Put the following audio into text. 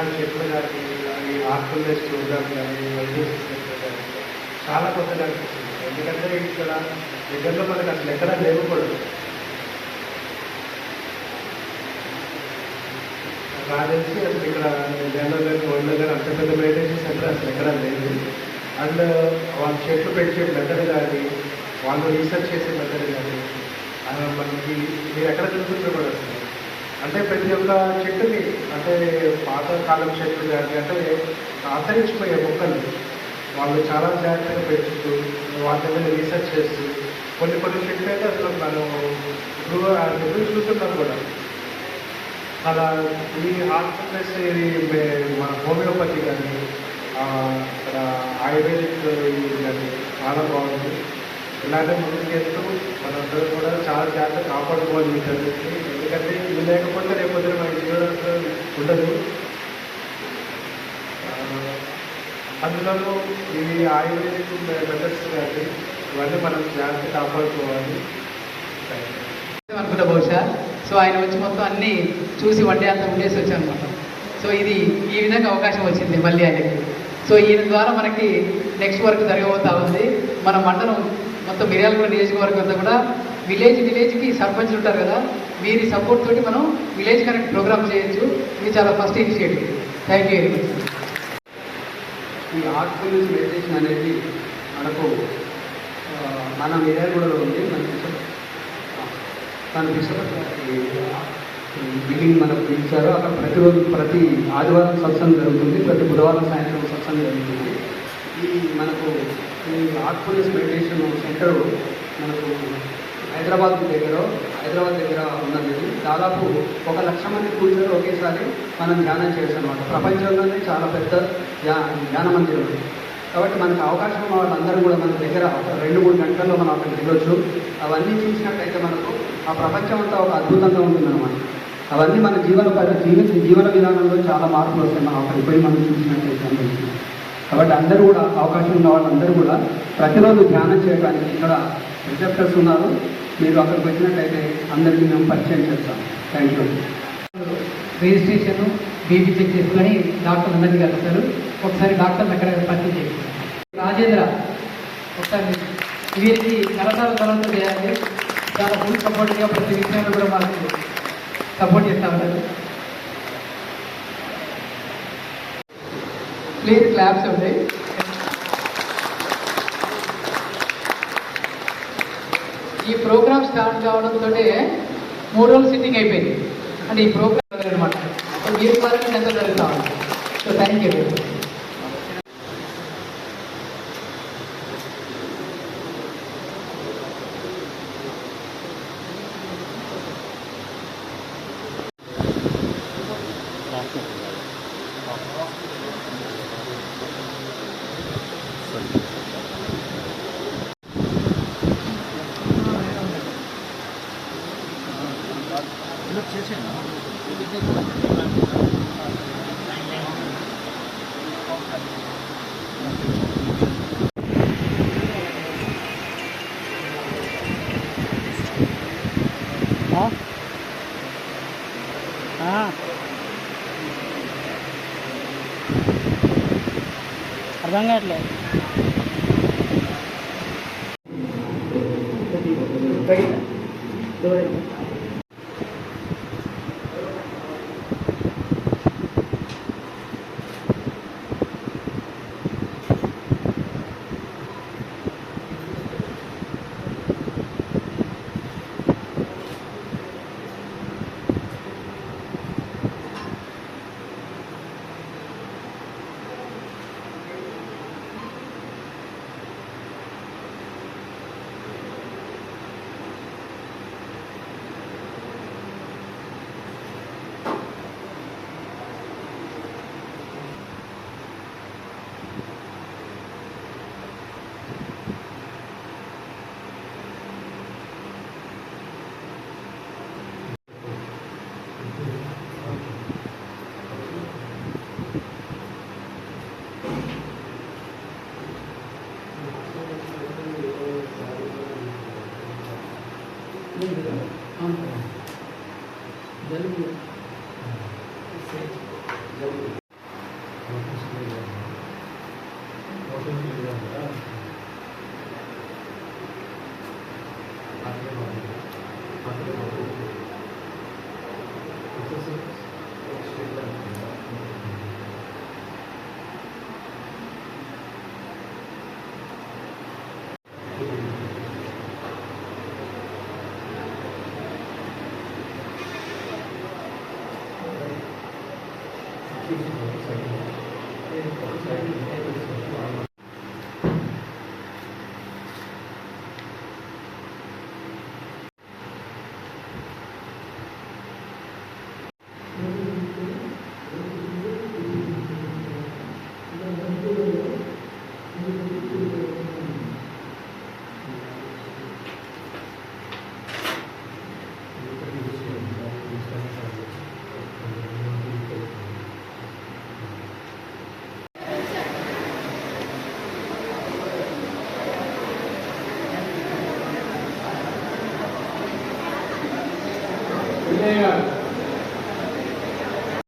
ఇలాంటి చెట్లు కానీ ఈ ఆర్ఫుల్నెస్ ప్రోగ్రామ్ కానీ వైద్యశ్రీ సెంటర్ కానీ చాలా కొత్తగా అనిపిస్తుంది. ఎందుకంటే ఇక్కడ దగ్గరలో మనకు అసలు ఎక్కడా లేకపోవడం. నాకు తెలిసి అసలు ఇక్కడ జనరల్ గారు గోల్డ్ గారు అంత పెద్ద మెడిటేషన్ సెంటర్ అసలు ఎక్కడా లేదు. అండ్ వాళ్ళ చెట్లు పెంచే మెథడ్ కానీ వాళ్ళు రీసెర్చ్ చేసే మెథడ్ కానీ మనకి మీరు ఎక్కడ చూస్తుంటే కూడా వస్తుంది. అంటే ప్రతి ఒక్క చెట్టుని అంటే పాతకాలం చెట్లు కానీ అంటే అంతరించిపోయే మొక్కలు వాళ్ళు చాలా జాగ్రత్తగా పెంచుతూ వాటి మీద రీసెర్చ్ చేస్తూ కొన్ని చెట్లు అయితే అసలు మనం ఇప్పుడు చూస్తున్నాం కూడా. అలా ఈ హాస్పిటల్స్ ఇది మన హోమియోపతి కానీ ఇక్కడ ఆయుర్వేదిక్ కానీ చాలా బాగుంది. ఇలాగే ముందుకు చేస్తూ మనందరూ కూడా చాలా జాగ్రత్త కాపాడుకోవాలి వీటన్నిటిని. ఎందుకంటే ఇది లేకపోతే రేపొద్దున మన జీవనంలో ఉండదు. అందులో ఇవి ఆయుర్వేదిక్ మెథడ్స్ కానీ ఇవన్నీ మనం జాగ్రత్త కాపాడుకోవాలి అనుకుంటా బహుశా. సో ఆయన వచ్చి మొత్తం అన్నీ చూసి వన్ డే అంతా ఉండేసి వచ్చాను అనమాట. సో ఇది ఈ విధంగా అవకాశం వచ్చింది మళ్ళీ ఆయనకి. సో ఈయన ద్వారా మనకి నెక్స్ట్ వర్క్ జరగబోతా ఉంది. మన మండలం మొత్తం మిర్యాలగూడ నియోజకవర్గం అంతా కూడా విలేజ్కి సర్పంచ్లు ఉంటారు కదా, వీరి సపోర్ట్ తోటి మనం విలేజ్ కనెక్ట్ ప్రోగ్రామ్ చేయొచ్చు. ఇది చాలా first initiative. Thank you very much. ఈ హార్ట్ఫుల్నెస్ మెడిటేషన్ అనేది మనకు మన మిర్యాలగూడలో ఉంది. మన బిషప్ బిల్డింగ్ మనకు పిలిచారు. అక్కడ ప్రతిరోజు ప్రతి ఆదివారం సత్సంగం జరుగుతుంది, ప్రతి బుధవారం సాయంత్రం సత్సంగం జరుగుతుంది. ఈ మనకు ఈ హార్ట్ఫుల్నెస్ మెడిటేషన్ సెంటర్ మనకు హైదరాబాద్ దగ్గర ఉన్నది. దాదాపు 1,00,000 మంది కూర్చొని ఒకేసారి మనం ధ్యానం చేయొచ్చు అనమాట. ప్రపంచంలోనే చాలా పెద్ద ధ్యాన మందిరం ఉంది. కాబట్టి మనకు అవకాశం ఉన్న వాళ్ళందరూ కూడా మన దగ్గర ఒక 2-3 గంటల్లో మనం అక్కడికి వెళ్ళొచ్చు. అవన్నీ చూసినట్టయితే మనకు ఆ ప్రపంచం అంతా ఒక అద్భుతంగా ఉంటుందన్నమాట. అవన్నీ మన జీవన విధానంలో చాలా మార్పులు వస్తాయి మనం అక్కడికి పోయి మనం చూసినట్టయితే. కాబట్టి అందరూ కూడా అవకాశం ఉన్న వాళ్ళందరూ కూడా ప్రతిరోజు ధ్యానం చేయడానికి ఇక్కడ రిసెప్టర్స్ ఉన్నారు. మీరు అక్కడికి వచ్చినట్టయితే అందరికీ మేము పరిచయం చేస్తాం. Thank you. Registration BP check చేసుకొని డాక్టర్ అందరినీ కలుస్తారు. ఒకసారి డాక్టర్ని అక్కడ పరిచయం చేస్తారు. రాజేంద్ర ఒకసారి వీరికి కరతాల తర్వాత చేయాలి. చాలా ఫుల్ సపోర్ట్గా ప్రతి విషయంలో కూడా మాకు సపోర్ట్ చేస్తూ ఉంటారు. ప్లీజ్ క్లాప్స్ ఉంటాయి. ఈ ప్రోగ్రామ్ స్టార్ట్ కావడంతో 3 రోజులు సిట్టింగ్ అయిపోయింది. అంటే ఈ ప్రోగ్రామ్ అనమాట. సో మీరు పరంగా ఎంత జరుగుతూ ఉంది. So thank you. అర్థం కావట్లేదు. విజయ్ గారు